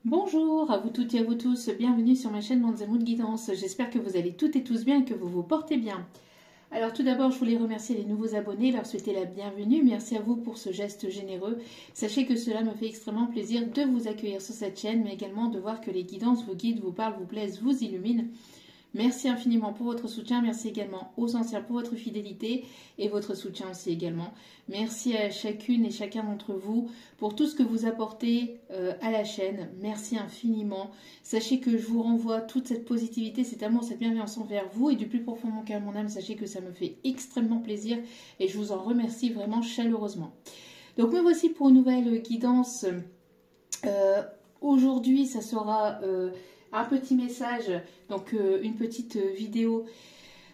Bonjour à vous toutes et à vous tous, bienvenue sur ma chaîne Manzamoun Guidance. J'espère que vous allez toutes et tous bien et que vous vous portez bien. Alors tout d'abord, je voulais remercier les nouveaux abonnés, leur souhaiter la bienvenue. Merci à vous pour ce geste généreux. Sachez que cela me fait extrêmement plaisir de vous accueillir sur cette chaîne, mais également de voir que les guidances vous guident, vous parlent, vous plaisent, vous illuminent. Merci infiniment pour votre soutien, merci également aux anciens pour votre fidélité et votre soutien aussi également. Merci à chacune et chacun d'entre vous pour tout ce que vous apportez à la chaîne. Merci infiniment. Sachez que je vous renvoie toute cette positivité, cet amour, cette bienveillance envers vous et du plus profond de mon cœur, mon âme, sachez que ça me fait extrêmement plaisir et je vous en remercie vraiment chaleureusement. Donc me voici pour une nouvelle guidance. Aujourd'hui, ça sera un petit message, donc une petite vidéo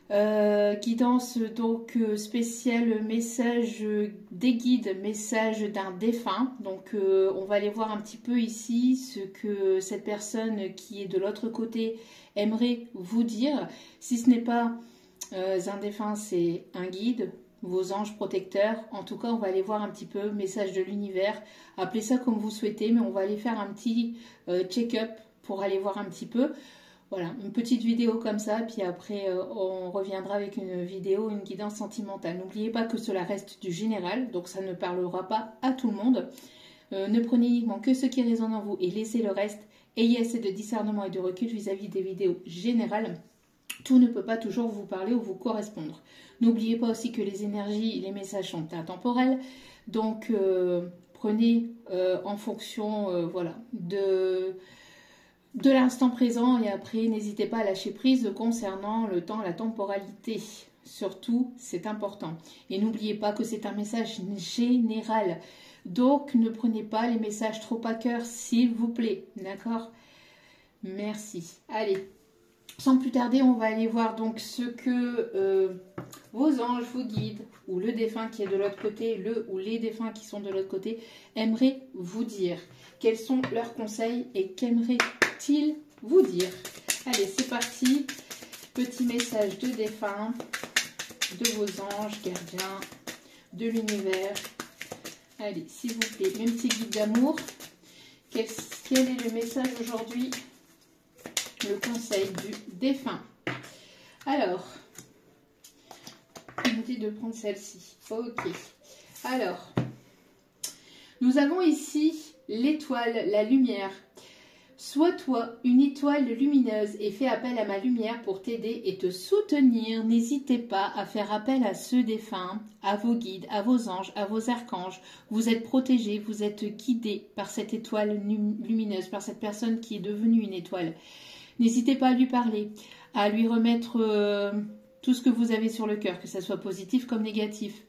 guidance donc spéciale message des guides, message d'un défunt. Donc on va aller voir un petit peu ici ce que cette personne qui est de l'autre côté aimerait vous dire. Si ce n'est pas un défunt, c'est un guide, vos anges protecteurs. En tout cas, on va aller voir un petit peu message de l'univers. Appelez ça comme vous souhaitez, mais on va aller faire un petit check-up pour aller voir un petit peu. Voilà, une petite vidéo comme ça, puis après on reviendra avec une vidéo, une guidance sentimentale. N'oubliez pas que cela reste du général, donc ça ne parlera pas à tout le monde. Ne prenez uniquement que ce qui résonne en vous et laissez le reste. Ayez assez de discernement et de recul vis-à-vis des vidéos générales. Tout ne peut pas toujours vous parler ou vous correspondre. N'oubliez pas aussi que les énergies, les messages sont intemporels, donc prenez en fonction voilà, de l'instant présent et après n'hésitez pas à lâcher prise concernant le temps, la temporalité. Surtout, c'est important. Et n'oubliez pas que c'est un message général. Donc, ne prenez pas les messages trop à cœur, s'il vous plaît. D'accord? Merci. Allez, sans plus tarder, on va aller voir donc ce que vos anges, vos guides, ou le défunt qui est de l'autre côté, le ou les défunts qui sont de l'autre côté, aimeraient vous dire. Quels sont leurs conseils et qu'aimeraient-ils vous dire? Allez, c'est parti. Petit message de défunt, de vos anges, gardiens, de l'univers. Allez, s'il vous plaît, mes petits guides d'amour, quel est le message aujourd'hui? Le conseil du défunt. Alors, je vais de prendre celle-ci. Ok. Alors, nous avons ici l'étoile, la lumière. Sois toi une étoile lumineuse et fais appel à ma lumière pour t'aider et te soutenir. N'hésitez pas à faire appel à ceux défunts, à vos guides, à vos anges, à vos archanges. Vous êtes protégés, vous êtes guidés par cette étoile lumineuse, par cette personne qui est devenue une étoile. N'hésitez pas à lui parler, à lui remettre tout ce que vous avez sur le cœur, que ce soit positif comme négatif.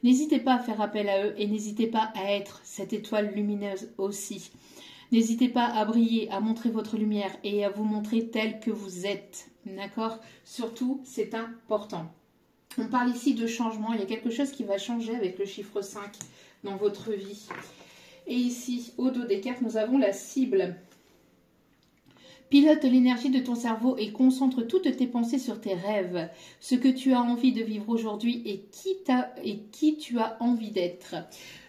N'hésitez pas à faire appel à eux et n'hésitez pas à être cette étoile lumineuse aussi. N'hésitez pas à briller, à montrer votre lumière et à vous montrer tel que vous êtes. D'accord? Surtout, c'est important. On parle ici de changement. Il y a quelque chose qui va changer avec le chiffre 5 dans votre vie. Et ici, au dos des cartes, nous avons la cible. Pilote l'énergie de ton cerveau et concentre toutes tes pensées sur tes rêves, ce que tu as envie de vivre aujourd'hui et qui tu as envie d'être.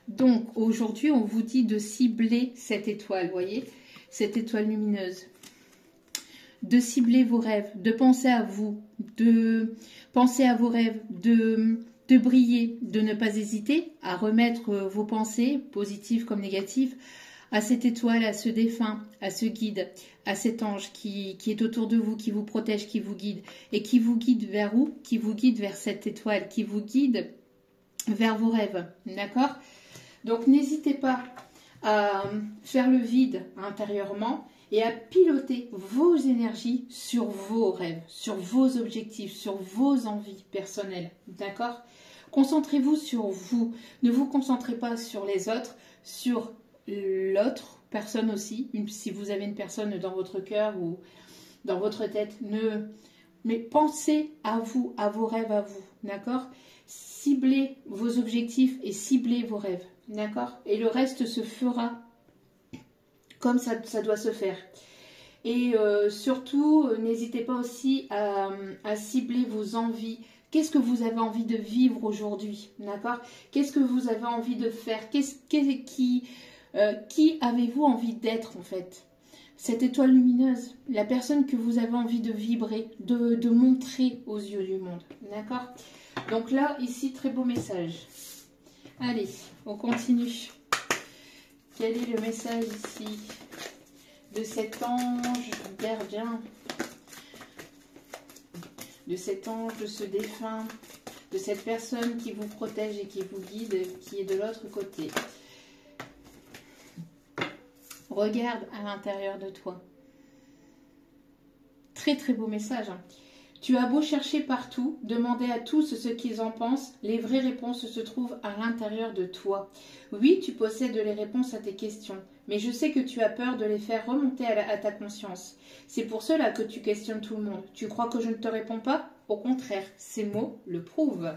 Donc aujourd'hui, on vous dit de cibler cette étoile, voyez, cette étoile lumineuse. De cibler vos rêves, de penser à vous, de penser à vos rêves, de briller, de ne pas hésiter à remettre vos pensées, positives comme négatives, à cette étoile, à ce défunt, à ce guide, à cet ange qui est autour de vous, qui vous protège, qui vous guide. Et qui vous guide vers où? Qui vous guide vers cette étoile, qui vous guide vers vos rêves. D'accord? Donc n'hésitez pas à faire le vide intérieurement et à piloter vos énergies sur vos rêves, sur vos objectifs, sur vos envies personnelles. D'accord? Concentrez-vous sur vous. Ne vous concentrez pas sur les autres, sur l'autre personne aussi. Si vous avez une personne dans votre cœur ou dans votre tête, mais pensez à vous, à vos rêves à vous. D'accord? Ciblez vos objectifs et ciblez vos rêves. D'accord? Et le reste se fera comme ça doit se faire. Et surtout, n'hésitez pas aussi à cibler vos envies. Qu'est-ce que vous avez envie de vivre aujourd'hui? D'accord? Qu'est-ce que vous avez envie de faire? Qui avez-vous envie d'être en fait? cette étoile lumineuse, la personne que vous avez envie de vibrer, de montrer aux yeux du monde. D'accord? Donc là, ici, très beau message. Allez, on continue. Quel est le message ici de cet ange gardien, de cet ange, de ce défunt, de cette personne qui vous protège et qui vous guide, qui est de l'autre côté? Regarde à l'intérieur de toi. Très très beau message. Hein. Tu as beau chercher partout, demander à tous ce qu'ils en pensent, les vraies réponses se trouvent à l'intérieur de toi. Oui, tu possèdes les réponses à tes questions, mais je sais que tu as peur de les faire remonter à ta conscience. C'est pour cela que tu questionnes tout le monde. Tu crois que je ne te réponds pas? Au contraire, ces mots le prouvent.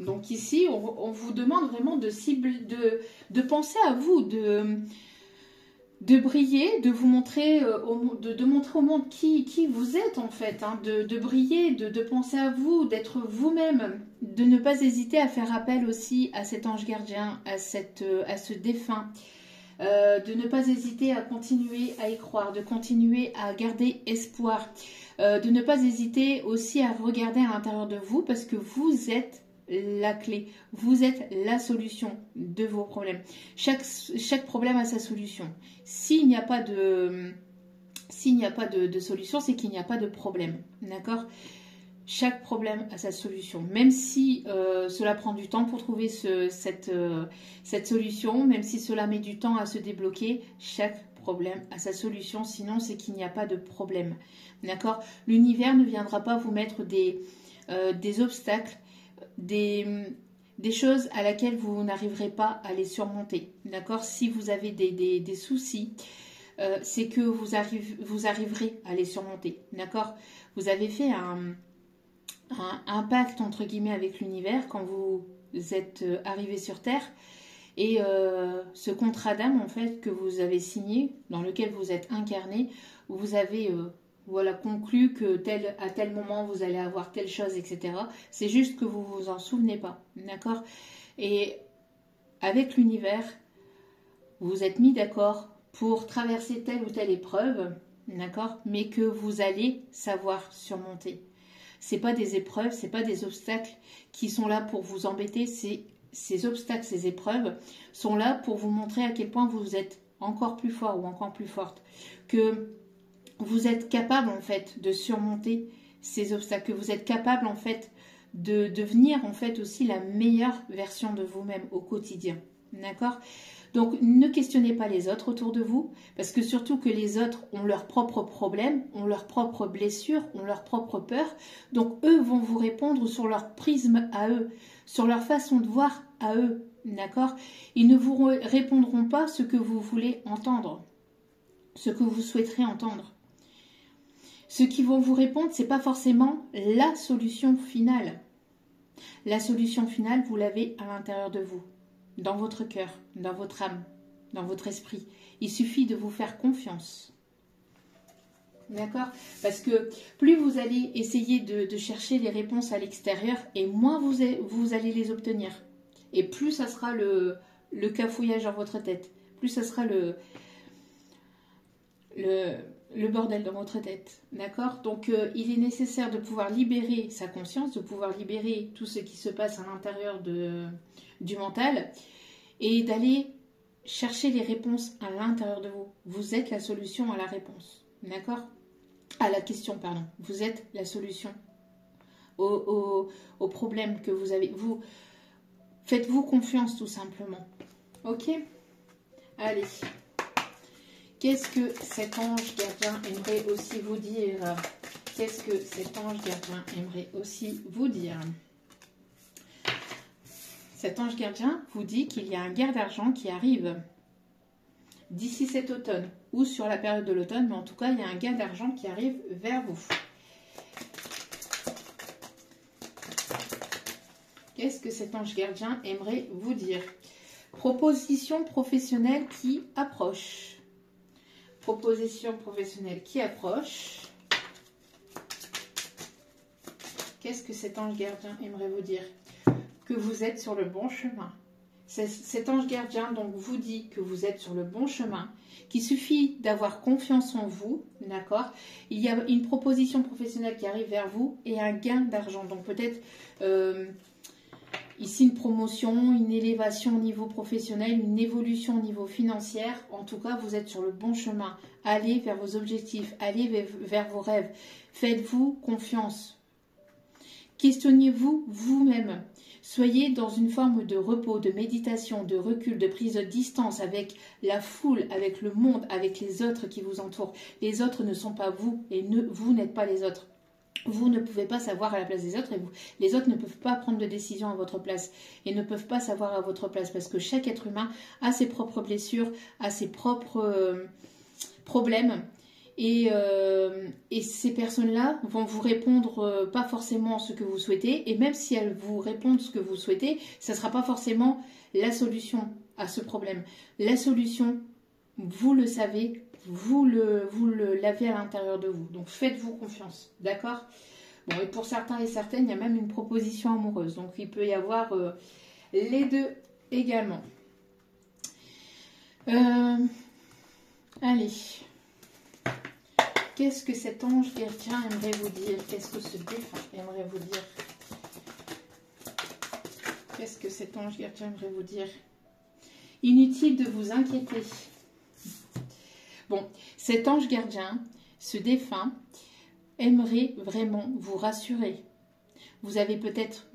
Donc ici, on vous demande vraiment de penser à vous, de briller, de vous montrer, de montrer au monde qui vous êtes en fait, hein, de briller, de penser à vous, d'être vous-même, de ne pas hésiter à faire appel aussi à cet ange gardien, à ce défunt, de ne pas hésiter à continuer à y croire, de continuer à garder espoir, de ne pas hésiter aussi à regarder à l'intérieur de vous parce que vous êtes la clé, vous êtes la solution de vos problèmes. Chaque problème a sa solution. S'il n'y a pas de solution, c'est qu'il n'y a pas de problème, d'accord? Chaque problème a sa solution, même si cela prend du temps pour trouver cette solution, même si cela met du temps à se débloquer, chaque problème a sa solution, sinon c'est qu'il n'y a pas de problème, d'accord? L'univers ne viendra pas vous mettre des obstacles, des choses à laquelle vous n'arriverez pas à les surmonter, d'accord? Si vous avez des soucis, c'est que vous arriverez à les surmonter, d'accord? Vous avez fait un pacte entre guillemets avec l'univers quand vous êtes arrivé sur Terre, et ce contrat d'âme en fait que vous avez signé, dans lequel vous êtes incarné, vous avez voilà, conclu que à tel moment vous allez avoir telle chose, etc. C'est juste que vous vous en souvenez pas, d'accord? Et avec l'univers, vous vous êtes mis d'accord pour traverser telle ou telle épreuve, d'accord? Mais que vous allez savoir surmonter. C'est pas des épreuves, c'est pas des obstacles qui sont là pour vous embêter. Ces obstacles, ces épreuves sont là pour vous montrer à quel point vous êtes encore plus fort ou encore plus forte, que vous êtes capable en fait de surmonter ces obstacles, que vous êtes capable en fait de devenir en fait aussi la meilleure version de vous-même au quotidien, d'accord? Donc ne questionnez pas les autres autour de vous, parce que surtout que les autres ont leurs propres problèmes, ont leurs propres blessures, ont leurs propres peurs, donc eux vont vous répondre sur leur prisme à eux, sur leur façon de voir à eux, d'accord? Ils ne vous répondront pas ce que vous voulez entendre, ce que vous souhaiterez entendre. Ce qu'ils vont vous répondre, ce n'est pas forcément la solution finale. La solution finale, vous l'avez à l'intérieur de vous, dans votre cœur, dans votre âme, dans votre esprit. Il suffit de vous faire confiance. D'accord? Parce que plus vous allez essayer de chercher les réponses à l'extérieur, et moins vous allez les obtenir. Et plus ça sera le cafouillage dans votre tête. Plus ça sera le bordel dans votre tête, d'accord? Donc il est nécessaire de pouvoir libérer sa conscience, de pouvoir libérer tout ce qui se passe à l'intérieur du mental, et d'aller chercher les réponses à l'intérieur de vous. Vous êtes la solution à la réponse, d'accord? À la question, pardon. Vous êtes la solution au problème que vous avez. Faites-vous confiance tout simplement, ok? Allez. Qu'est-ce que cet ange gardien aimerait aussi vous dire? Qu'est-ce que cet ange gardien aimerait aussi vous dire? Cet ange gardien vous dit qu'il y a un gain d'argent qui arrive d'ici cet automne ou sur la période de l'automne, mais en tout cas, il y a un gain d'argent qui arrive vers vous. Qu'est-ce que cet ange gardien aimerait vous dire? Proposition professionnelle qui approche. Proposition professionnelle qui approche. Qu'est-ce que cet ange gardien aimerait vous dire? Que vous êtes sur le bon chemin. Cet ange gardien donc vous dit que vous êtes sur le bon chemin, qu'il suffit d'avoir confiance en vous, d'accord? Il y a une proposition professionnelle qui arrive vers vous et un gain d'argent. Donc peut-être ici une promotion, une élévation au niveau professionnel, une évolution au niveau financier. En tout cas, vous êtes sur le bon chemin. Allez vers vos objectifs, allez vers vos rêves. Faites-vous confiance. Questionnez-vous vous-même. Soyez dans une forme de repos, de méditation, de recul, de prise de distance avec la foule, avec le monde, avec les autres qui vous entourent. Les autres ne sont pas vous et vous n'êtes pas les autres. Vous ne pouvez pas savoir à la place des autres et les autres ne peuvent pas prendre de décision à votre place et ne peuvent pas savoir à votre place parce que chaque être humain a ses propres blessures, a ses propres problèmes. Et ces personnes-là vont vous répondre pas forcément ce que vous souhaitez. Et même si elles vous répondent ce que vous souhaitez, ça ne sera pas forcément la solution à ce problème. La solution, vous le savez, vous l'avez à l'intérieur de vous. Donc faites-vous confiance, d'accord? Bon, et pour certains et certaines, il y a même une proposition amoureuse. Donc il peut y avoir les deux également. Allez. Qu'est-ce que cet ange gardien aimerait vous dire? Qu'est-ce que ce défunt aimerait vous dire? Qu'est-ce que cet ange gardien aimerait vous dire? Inutile de vous inquiéter. Bon, cet ange gardien, ce défunt, aimerait vraiment vous rassurer. Vous avez peut-être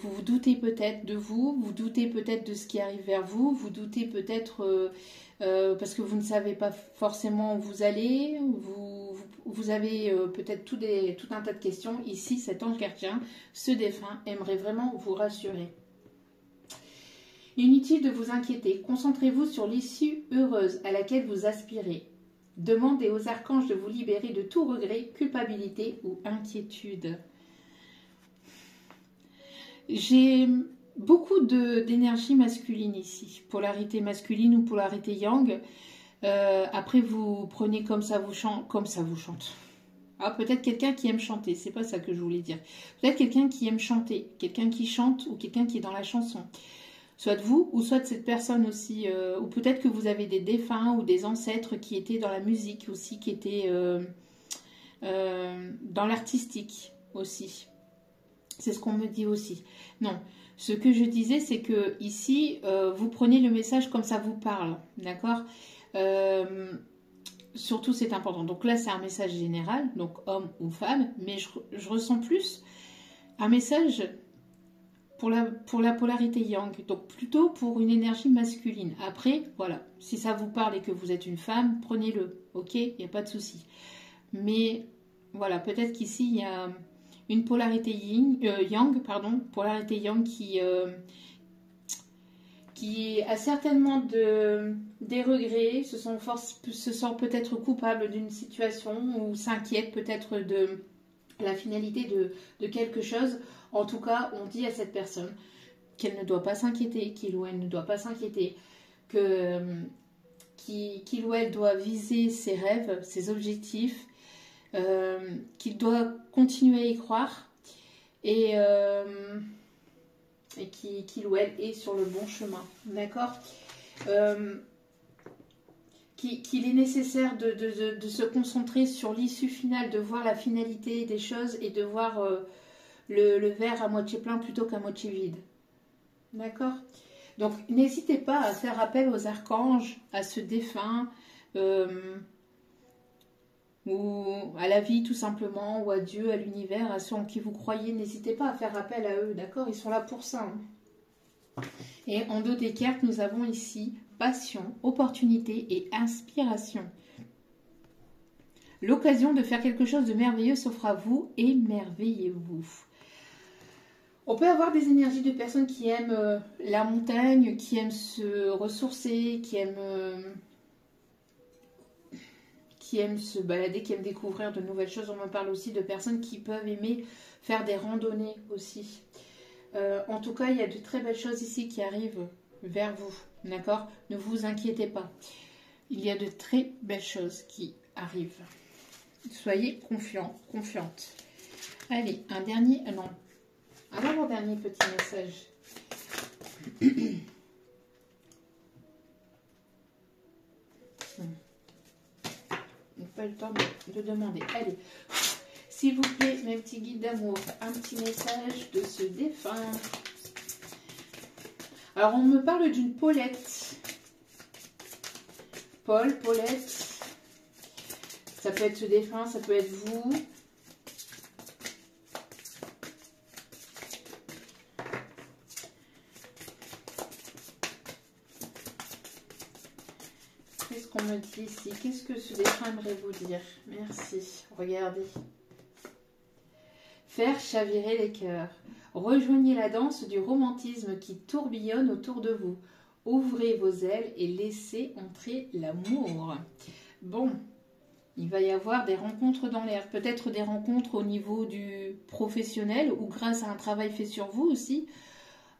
vous vous doutez peut-être de vous doutez peut-être de ce qui arrive vers vous, vous doutez peut-être parce que vous ne savez pas forcément où vous allez, vous avez peut-être tout un tas de questions. Ici, cet ange gardien, ce défunt, aimerait vraiment vous rassurer. Inutile de vous inquiéter, concentrez-vous sur l'issue heureuse à laquelle vous aspirez. Demandez aux archanges de vous libérer de tout regret, culpabilité ou inquiétude. J'ai beaucoup d'énergie masculine ici, polarité masculine ou polarité yang. Après, vous prenez comme ça vous chante. Ah, peut-être quelqu'un qui aime chanter, c'est pas ça que je voulais dire. Peut-être quelqu'un qui aime chanter, quelqu'un qui chante ou quelqu'un qui est dans la chanson. Soit vous ou soit cette personne aussi. Ou peut-être que vous avez des défunts ou des ancêtres qui étaient dans la musique aussi, qui étaient dans l'artistique aussi. C'est ce qu'on me dit aussi. Non, ce que je disais, c'est que ici, vous prenez le message comme ça vous parle, d'accord? Surtout, c'est important. Donc là, c'est un message général, donc homme ou femme, mais je ressens plus un message pour la polarité yang, donc plutôt pour une énergie masculine. Après, voilà, si ça vous parle et que vous êtes une femme, prenez-le, ok? Il n'y a pas de souci. Mais voilà, peut-être qu'ici, il y a une polarité yang, polarité yang qui a certainement des regrets, se sent peut-être coupable d'une situation ou s'inquiète peut-être de la finalité de quelque chose. En tout cas, on dit à cette personne qu'elle ne doit pas s'inquiéter, qu'il ou elle ne doit pas s'inquiéter, qu'il ou elle doit viser ses rêves, ses objectifs, qu'il doit continuer à y croire et qu'il ou elle est sur le bon chemin, d'accord? Qu'il est nécessaire de se concentrer sur l'issue finale, de voir la finalité des choses et de voir le verre à moitié plein plutôt qu'à moitié vide, d'accord? Donc n'hésitez pas à faire appel aux archanges, à ce défunt, ou à la vie tout simplement, ou à Dieu, à l'univers, à ceux en qui vous croyez. N'hésitez pas à faire appel à eux, d'accord? Ils sont là pour ça. Et en dos des cartes, nous avons ici passion, opportunité et inspiration. L'occasion de faire quelque chose de merveilleux s'offre à vous, émerveillez-vous. On peut avoir des énergies de personnes qui aiment la montagne, qui aiment se ressourcer, qui aiment se balader, qui aiment découvrir de nouvelles choses. On me parle aussi de personnes qui peuvent aimer faire des randonnées aussi. En tout cas, il y a de très belles choses ici qui arrivent vers vous, d'accord? Ne vous inquiétez pas. Il y a de très belles choses qui arrivent. Soyez confiants, confiantes. Allez, un avant-dernier petit message. pas eu le temps de demander. Allez, s'il vous plaît, mes petits guides d'amour, un petit message de ce défunt. Alors, on me parle d'une Paulette. Paul, Paulette. Ça peut être ce défunt, ça peut être vous. Qu'est-ce qu'on me dit ici? Qu'est-ce que ce défunt aimerait vous dire? Merci. Regardez. Faire chavirer les cœurs. Rejoignez la danse du romantisme qui tourbillonne autour de vous. Ouvrez vos ailes et laissez entrer l'amour. Bon, il va y avoir des rencontres dans l'air. Peut-être des rencontres au niveau du professionnel ou grâce à un travail fait sur vous aussi.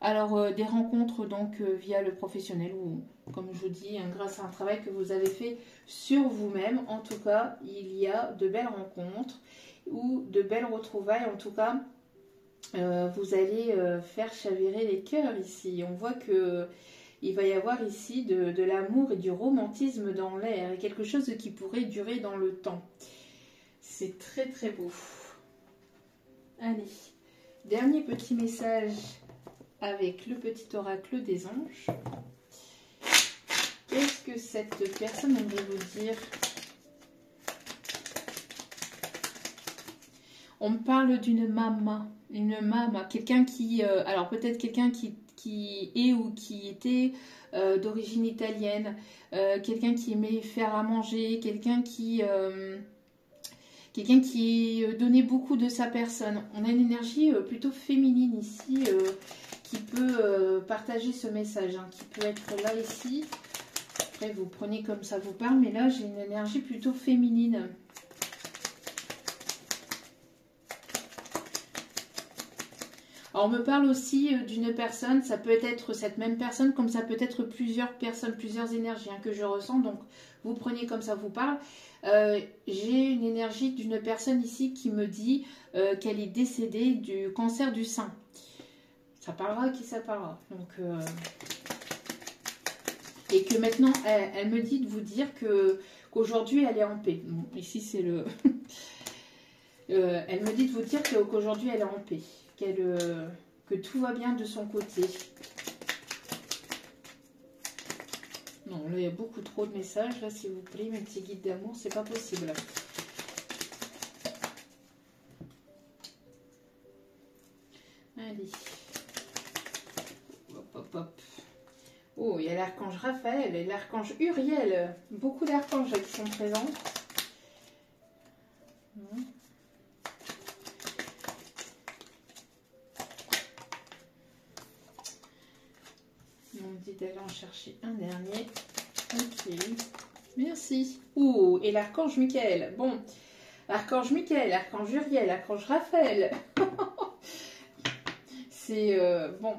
Alors, des rencontres donc via le professionnel ou, comme je vous dis, grâce à un travail que vous avez fait sur vous-même. En tout cas, il y a de belles rencontres ou de belles retrouvailles. En tout cas, vous allez faire chavirer les cœurs ici. On voit que il va y avoir ici de l'amour et du romantisme dans l'air et quelque chose qui pourrait durer dans le temps. C'est très très beau. Allez, dernier petit message avec le petit oracle des anges. Qu'est-ce que cette personne aimerait vous dire? On me parle d'une mama, quelqu'un qui, alors peut-être quelqu'un qui est ou qui était d'origine italienne, quelqu'un qui aimait faire à manger, quelqu'un qui donnait beaucoup de sa personne. On a une énergie plutôt féminine ici qui peut partager ce message, hein, qui peut être là ici. Après, vous prenez comme ça vous parle, mais là, j'ai une énergie plutôt féminine. Alors, on me parle aussi d'une personne, ça peut être cette même personne, comme ça peut être plusieurs personnes, plusieurs énergies que je ressens. Donc, vous prenez comme ça vous parle. J'ai une énergie d'une personne ici qui me dit qu'elle est décédée du cancer du sein. Ça parlera à qui ça parlera. Donc, et que maintenant, elle me dit de vous dire qu'aujourd'hui, elle est en paix. Bon, ici, c'est le... elle me dit de vous dire qu'aujourd'hui, elle est en paix. Que tout va bien de son côté. Non, là, il y a beaucoup trop de messages. Là, s'il vous plaît, mes petits guides d'amour, c'est pas possible. Allez. Hop, hop, hop. Oh, il y a l'archange Raphaël et l'archange Uriel. Beaucoup d'archanges qui sont présents. On me dit d'aller en chercher un dernier. Ok. Merci. Oh, et l'archange Michael. Bon, l'archange Michael, l'archange Uriel, l'archange Raphaël. C'est bon.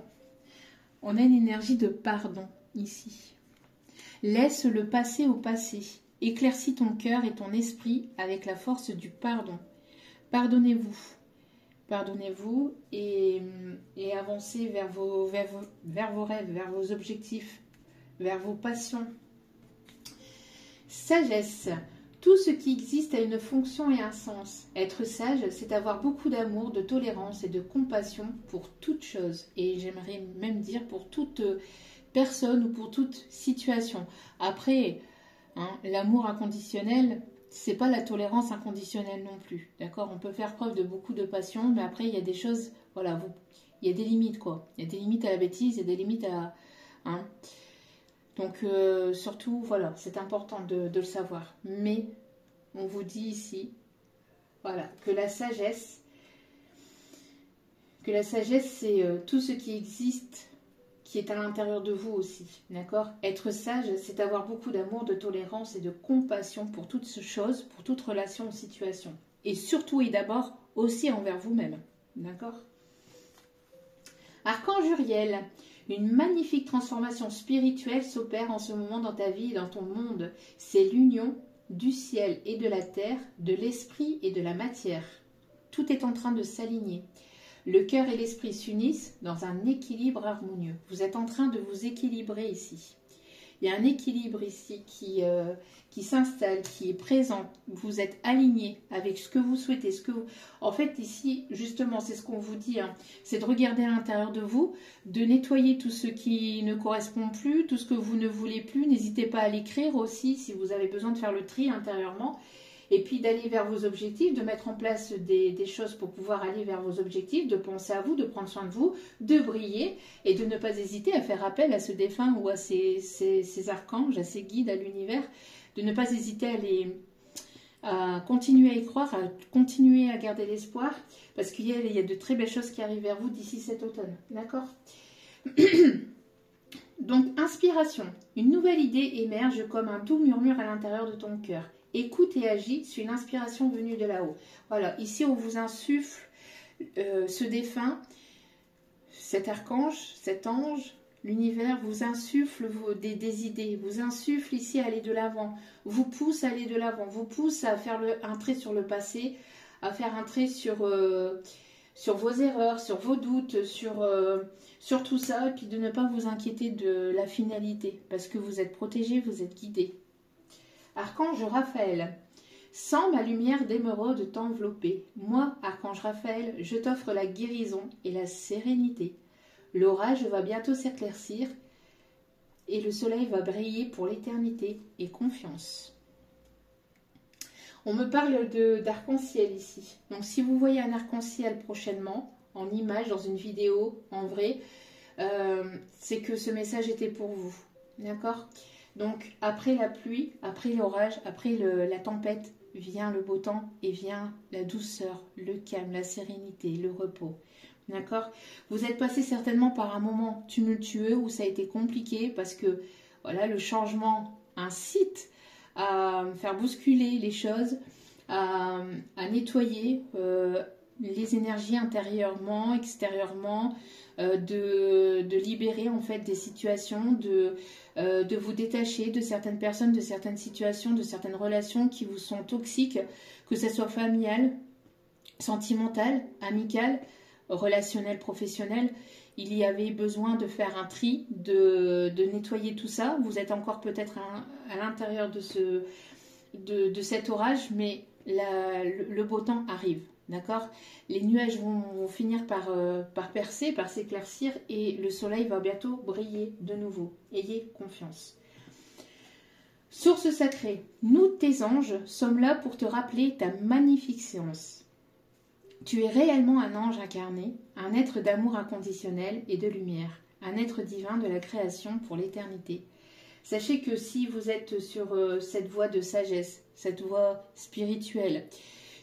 On a une énergie de pardon ici. Laisse le passé au passé. Éclaircis ton cœur et ton esprit avec la force du pardon. Pardonnez-vous. Pardonnez-vous et avancez vers vos rêves, vers vos objectifs, vers vos passions. Sagesse. Tout ce qui existe a une fonction et un sens. Être sage, c'est avoir beaucoup d'amour, de tolérance et de compassion pour toute chose. Et j'aimerais même dire pour toute personne ou pour toute situation. Après, l'amour inconditionnel, c'est pas la tolérance inconditionnelle non plus. D'accord? On peut faire preuve de beaucoup de passion, mais après, il y a des choses, voilà, il y a des limites, quoi. Il y a des limites à la bêtise, il y a des limites à... Donc, surtout, voilà, c'est important de le savoir. Mais, on vous dit ici, voilà, que la sagesse, c'est tout ce qui existe, qui est à l'intérieur de vous aussi, d'accord? Être sage, c'est avoir beaucoup d'amour, de tolérance et de compassion pour toutes choses, pour toute relation ou situation. Et surtout et d'abord, aussi envers vous-même, d'accord? Archange Uriel. Une magnifique transformation spirituelle s'opère en ce moment dans ta vie et dans ton monde. C'est l'union du ciel et de la terre, de l'esprit et de la matière. Tout est en train de s'aligner. Le cœur et l'esprit s'unissent dans un équilibre harmonieux. Vous êtes en train de vous équilibrer ici. Il y a un équilibre ici qui s'installe, qui est présent. Vous êtes aligné avec ce que vous souhaitez. En fait, ici, justement, c'est ce qu'on vous dit. Hein, c'est de regarder à l'intérieur de vous, de nettoyer tout ce qui ne correspond plus, tout ce que vous ne voulez plus. N'hésitez pas à l'écrire aussi si vous avez besoin de faire le tri intérieurement. Et puis d'aller vers vos objectifs, de mettre en place des choses pour pouvoir aller vers vos objectifs, de penser à vous, de prendre soin de vous, de briller et de ne pas hésiter à faire appel à ce défunt ou à ces archanges, à ces guides, à l'univers, de ne pas hésiter à continuer à y croire, à continuer à garder l'espoir, parce qu'il y a de très belles choses qui arrivent vers vous d'ici cet automne. D'accord? Donc, inspiration. Une nouvelle idée émerge comme un doux murmure à l'intérieur de ton cœur. Écoute et agis, c'est une inspiration venue de là-haut. Voilà, ici on vous insuffle ce défunt, cet archange, cet ange, l'univers vous insuffle des idées, vous insuffle ici à aller de l'avant, vous pousse à aller de l'avant, vous pousse à faire un trait sur le passé, à faire un trait sur vos erreurs, sur vos doutes, sur tout ça, et puis de ne pas vous inquiéter de la finalité, parce que vous êtes protégé, vous êtes guidé. Archange Raphaël, sens ma lumière d'émeraude t'envelopper. Moi, Archange Raphaël, je t'offre la guérison et la sérénité. L'orage va bientôt s'éclaircir et le soleil va briller pour l'éternité. Et confiance. On me parle d'arc-en-ciel ici. Donc si vous voyez un arc-en-ciel prochainement, en image, dans une vidéo, en vrai, c'est que ce message était pour vous. D'accord ? Donc, après la pluie, après l'orage, après la tempête, vient le beau temps et vient la douceur, le calme, la sérénité, le repos. D'accord? Vous êtes passé certainement par un moment tumultueux où ça a été compliqué parce que voilà, le changement incite à faire bousculer les choses, à nettoyer les énergies intérieurement, extérieurement, de libérer en fait des situations, de vous détacher de certaines personnes, de certaines situations, de certaines relations qui vous sont toxiques, que ce soit familiale, sentimentale, amicale, relationnelle, professionnelle. Il y avait besoin de faire un tri, de nettoyer tout ça. Vous êtes encore peut-être à l'intérieur de cet orage, mais le beau temps arrive. D'accord? Les nuages vont finir par percer, par s'éclaircir et le soleil va bientôt briller de nouveau. Ayez confiance. Source sacrée, nous tes anges sommes là pour te rappeler ta magnificence. Tu es réellement un ange incarné, un être d'amour inconditionnel et de lumière, un être divin de la création pour l'éternité. Sachez que si vous êtes sur cette voie de sagesse, cette voie spirituelle,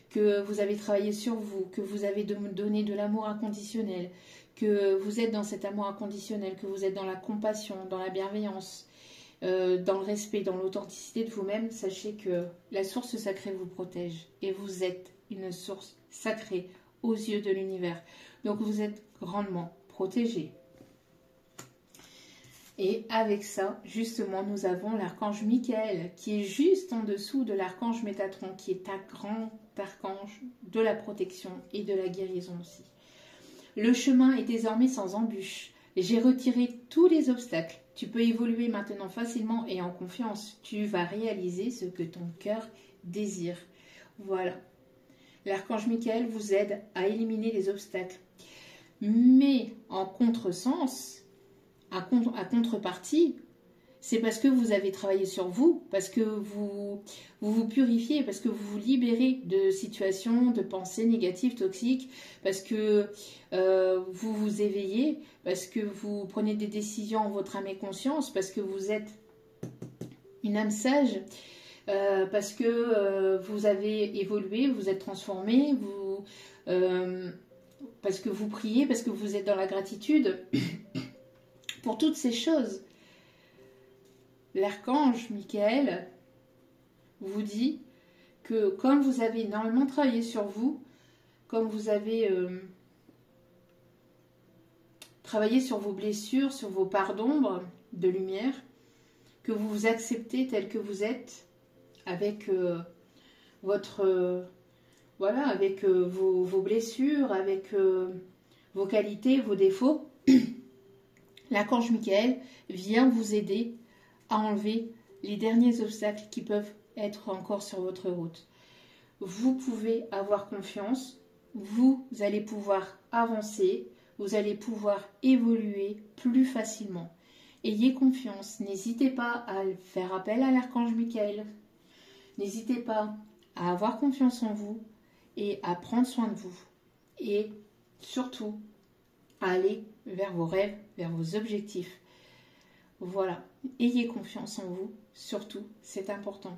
que vous avez travaillé sur vous, que vous avez donné de l'amour inconditionnel, que vous êtes dans cet amour inconditionnel, que vous êtes dans la compassion, dans la bienveillance, dans le respect, dans l'authenticité de vous-même, sachez que la source sacrée vous protège et vous êtes une source sacrée aux yeux de l'univers. Donc vous êtes grandement protégé. Et avec ça, justement, nous avons l'archange Michael, qui est juste en dessous de l'archange Métatron, qui est un grand archange de la protection et de la guérison aussi. Le chemin est désormais sans embûche. J'ai retiré tous les obstacles. Tu peux évoluer maintenant facilement et en confiance. Tu vas réaliser ce que ton cœur désire. Voilà. L'archange Michael vous aide à éliminer les obstacles. Mais en contresens, à contrepartie, c'est parce que vous avez travaillé sur vous, parce que vous purifiez, parce que vous vous libérez de situations, de pensées négatives, toxiques, parce que vous vous éveillez, parce que vous prenez des décisions en votre âme et conscience, parce que vous êtes une âme sage, parce que vous avez évolué, vous êtes transformé, parce que vous priez, parce que vous êtes dans la gratitude. Pour toutes ces choses, l'archange Michael vous dit que comme vous avez énormément travaillé sur vous, comme vous avez travaillé sur vos blessures, sur vos parts d'ombre, de lumière, que vous vous acceptez tel que vous êtes, avec avec vos blessures, avec vos qualités, vos défauts, l'archange Michael vient vous aider à enlever les derniers obstacles qui peuvent être encore sur votre route. Vous pouvez avoir confiance, vous allez pouvoir avancer, vous allez pouvoir évoluer plus facilement. Ayez confiance, n'hésitez pas à faire appel à l'archange Michael, n'hésitez pas à avoir confiance en vous et à prendre soin de vous. Et surtout, à aller vers vos rêves, vers vos objectifs. Voilà, ayez confiance en vous, surtout, c'est important.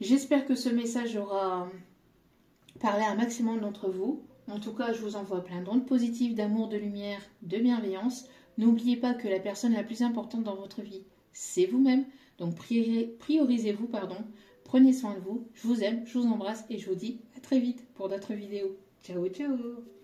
J'espère que ce message aura parlé à un maximum d'entre vous. En tout cas, je vous envoie plein d'ondes positives, d'amour, de lumière, de bienveillance. N'oubliez pas que la personne la plus importante dans votre vie, c'est vous-même. Donc priorisez-vous, prenez soin de vous. Je vous aime, je vous embrasse et je vous dis à très vite pour d'autres vidéos. Ciao, ciao!